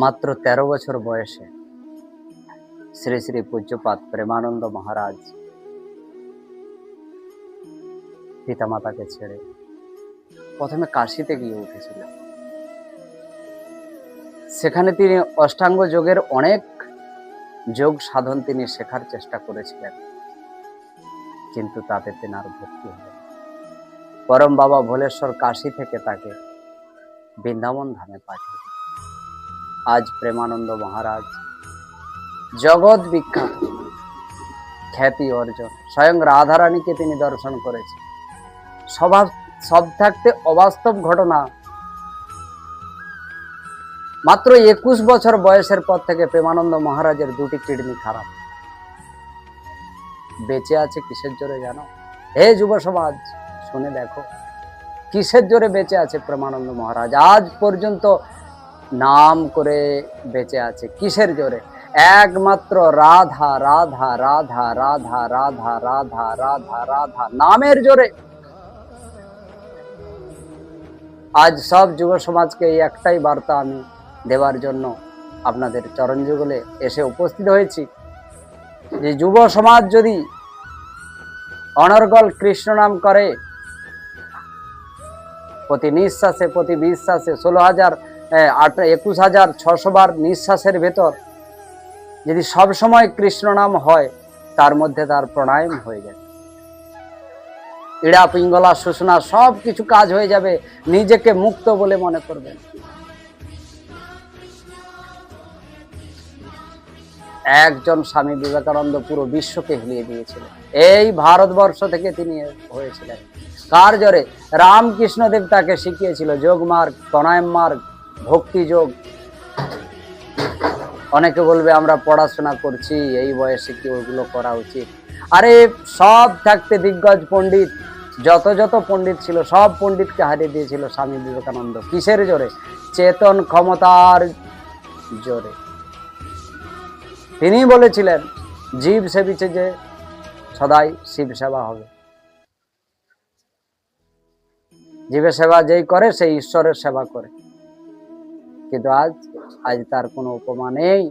মাত্র 13 বছর বয়সে শ্রী শ্রী পূজ্যপাদ প্রেমানন্দ মহারাজ পিতামাতাকে ছেড়ে প্রথমে কাশীতে গিয়ে উঠেছিলেন। সেখানে তিনি অষ্টাঙ্গ যোগের অনেক যোগ সাধন তিনি শেখার চেষ্টা করেছিলেন, কিন্তু তাতে তিনি আর ভর্তি হলেন। পরম বাবা ভোলেশ্বর কাশী থেকে তাকে বৃন্দাবন ধামে পাঠিয়ে দিলেন। আজ প্রেমানন্দ মহারাজ জগৎ বিখ্যাত খ্যাতি অর্জন, স্বয়ং রাধারানীকে তিনি দর্শন করেছেন। সব থাকতে অবাস্তব ঘটনা, মাত্র 21 বছর বয়সের পর থেকে প্রেমানন্দ মহারাজের দুটি কিডনি খারাপ। বেঁচে আছে কিসের জোরে জানো? হে যুব সমাজ, শুনে দেখো কিসের জোরে বেঁচে আছে প্রেমানন্দ মহারাজ। আজ পর্যন্ত নাম করে বেঁচে আছে। কিসের জোরে? একমাত্র রাধা রাধা রাধা রাধা রাধা রাধা রাধা রাধা নামের জোরে। আজ সব যুব সমাজকে এই একটাই বার্তা আমি দেওয়ার জন্য আপনাদের চরণ যুগলে এসে উপস্থিত হয়েছি, যে যুব সমাজ যদি অনর্গল কৃষ্ণ নাম করে, প্রতি নিঃশ্বাসে প্রতি বিশ্বাসে 21,600 বার নিঃশ্বাসের ভেতর যদি সব সময় কৃষ্ণ নাম হয়, তার মধ্যে তার প্রাণায়াম হয়ে যাবে, ইড়া পিঙ্গলা শোষণা সব কিছু কাজ হয়ে যাবে, নিজেকে মুক্ত বলে মনে করবেন। একজন স্বামী বিবেকানন্দ পুরো বিশ্বকে হিলিয়ে দিয়েছিলেন। এই ভারতবর্ষ থেকে তিনি হয়েছিলেন। কার জোরে? রামকৃষ্ণদেব তাকে শিখিয়েছিল যোগ মার্গ, প্রাণায়াম মার্গ, ভক্তি যোগ। অনেকে বলবে আমরা পড়াশোনা করছি, এই বয়সে কি ওইগুলো করা উচিত? আরে সব থাকতে দিগ্গজ পণ্ডিত, যত পণ্ডিত ছিল সব পণ্ডিতকে হারিয়ে দিয়েছিল স্বামী বিবেকানন্দ। কিসের জোরে? চেতন ক্ষমতার জোরে। তিনি বলেছিলেন জীব সেবিছে যে সদাই শিব সেবা হবে। জীবের সেবা যেই করে সেই ঈশ্বরের সেবা করে। কিন্তু আজ তার কোনো উপমা নেই।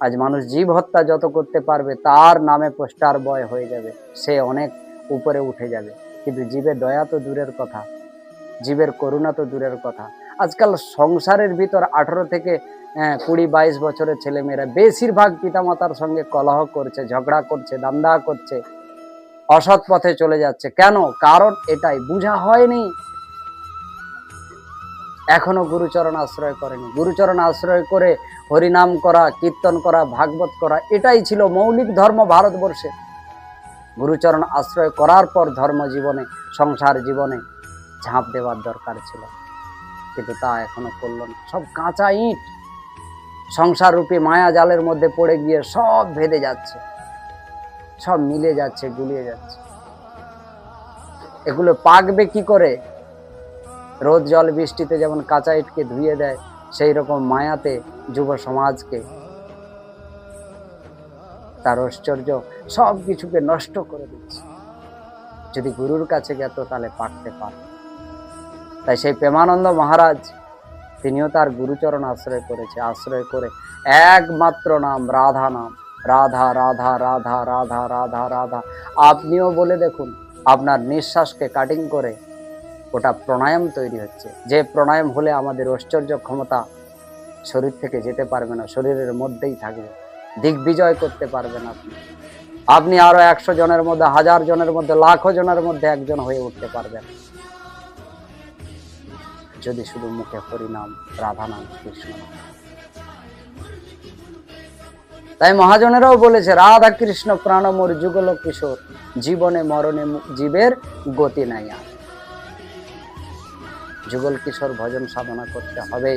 আজ মানুষ জীব হত্যা যত করতে পারবে তার নামে পোস্টার বয় হয়ে যাবে, সে অনেক উপরে উঠে যাবে। কিন্তু জীবের দয়া তো দূরের কথা, জীবের করুণা তো দূরের কথা। আজকাল সংসারের ভিতর 18 থেকে 20-22 বছরের ছেলেমেয়েরা বেশিরভাগ পিতামাতার সঙ্গে কলহ করছে, ঝগড়া করছে, দান্দা করছে, অসৎ পথে চলে যাচ্ছে। কেন? কারণ এটাই বুঝা হয়নি, এখনো গুরুচরণ আশ্রয় করেনি। গুরুচরণ আশ্রয় করে হরিনাম করা, কীর্তন করা, ভাগবত করা, এটাই ছিল মৌলিক ধর্ম ভারতবর্ষে। গুরুচরণ আশ্রয় করার পর ধর্ম জীবনে, সংসার জীবনে ঝাঁপ দেওয়ার দরকার ছিল, কিন্তু তা এখনো করলো না। সব কাঁচা ইট সংসার রূপী মায়া জালের মধ্যে পড়ে গিয়ে সব ভেদে যাচ্ছে, সব মিলে যাচ্ছে, গুলিয়ে যাচ্ছে। এগুলো পাকবে কি করে? রোদ জল বৃষ্টিতে যেমন কাঁচা ইটকে ধুয়ে দেয়, সেই রকম মায়াতে যুব সমাজকে, তার ঐশ্বর্য সব কিছুকে নষ্ট করে দিচ্ছে। যদি গুরুর কাছে গেত তাহলে পাকতে পারত। তাই সেই প্রেমানন্দ মহারাজ তিনিও তার গুরুচরণ আশ্রয় করেছে। আশ্রয় করে একমাত্র নাম রাধা নাম, রাধা রাধা রাধা রাধা রাধা রাধা। আপনিও বলে দেখুন, আপনার নিঃশ্বাসকে কাটিং করে ওটা প্রাণায়াম তৈরি হচ্ছে, যে প্রাণায়াম হলে আমাদের ঐশ্বর্য ক্ষমতা শরীর থেকে যেতে পারবে না, শরীরের মধ্যেই থাকবে, দিগ্বিজয় করতে পারবেন আপনি আরো 100 জনের মধ্যে, 1000 জনের মধ্যে, লাখো জনের মধ্যে একজন হয়ে উঠতে পারবেন, যদি শুধু মুখে হরিনাম, রাধা নাম, কৃষ্ণ নাম। তাই মহাজনেরাও বলেছে রাধা কৃষ্ণ প্রাণ মোর যুগল কিশোর, জীবনে মরণে জীবের গতি নাই আর। যুগল কিশোর ভজন সাধনা করতে হবে।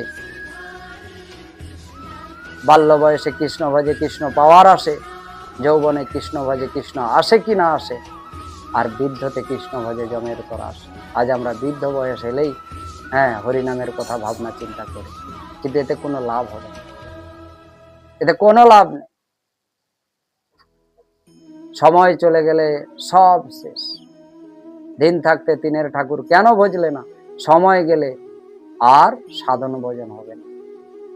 বাল্য বয়সে কৃষ্ণ ভজে কৃষ্ণ পাওয়ার আসে, যৌবনে কৃষ্ণ ভজে কৃষ্ণ আসে কি না আসে, আর বৃদ্ধতে কৃষ্ণ ভজে জমের পর আসে। আজ আমরা বৃদ্ধ বয়স এলেই হরিনামের কথা ভাবনা চিন্তা করি, কিন্তু এতে কোনো লাভ হবে না, এতে কোনো লাভ নেই। সময় চলে গেলে সব শেষ। দিন থাকতে তিনের ঠাকুর কেন ভজলে না? সময় গেলে আর সাধন ভজন হবে না।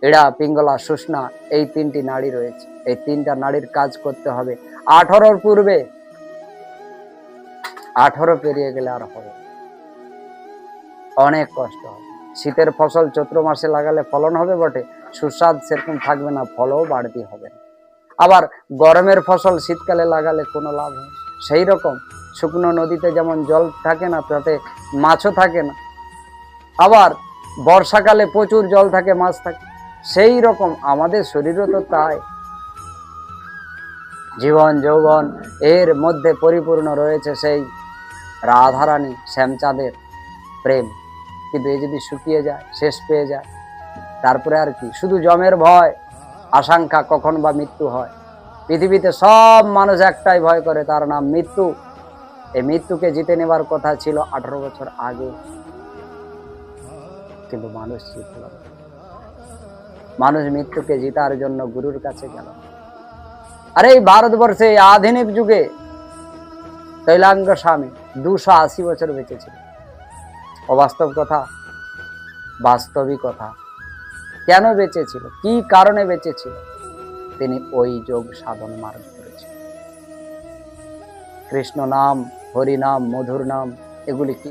ইড়া, পিঙ্গলা, সুষনা, এই তিনটি নাড়ি রয়েছে। এই তিনটা নাড়ির কাজ করতে হবে 18 পূর্বে। 18 পেরিয়ে গেলে আর হবে অনেক কষ্ট হবে। শীতের ফসল চৈত্র মাসে লাগালে ফলন হবে বটে, সুস্বাদ সেরকম থাকবে না, ফলও বাড়তি হবে না। আবার গরমের ফসল শীতকালে লাগালে কোনো লাভ হয়। সেই রকম শুকনো নদীতে যেমন জল থাকে না, তাতে মাছও থাকে না। আবার বর্ষাকালে প্রচুর জল থাকে, মাছ থাকে। সেই রকম আমাদের শরীরও তো তাই। জীবন যৌবন এর মধ্যে পরিপূর্ণ রয়েছে সেই রাধারানী শ্যামচাঁদের প্রেম, কিন্তু এ যদি শুকিয়ে যায়, শেষ পেয়ে যায়, তারপরে আর কি? শুধু জমের ভয়, আশঙ্কা কখন বা মৃত্যু হয়। পৃথিবীতে সব মানুষ একটাই ভয় করে, তার নাম মৃত্যু। এই মৃত্যুকে জিতে নেবার কথা ছিল 18 বছর আগে, কিন্তু মানুষ জিতল না। মানুষ মৃত্যুকে জিতার জন্য গুরুর কাছে গেল। আর এই ভারতবর্ষে আধুনিক যুগে তৈলাঙ্গ স্বামী 280 বছর বেঁচেছিল। অবাস্তব কথা? বাস্তবিক কথা। কেন বেঁচেছিল? কি কারণে বেঁচেছিল? তিনি ওই যোগ সাধন মার্গ করেছিলেন। কৃষ্ণ নাম, হরি নাম, মধুর নাম, এগুলি কি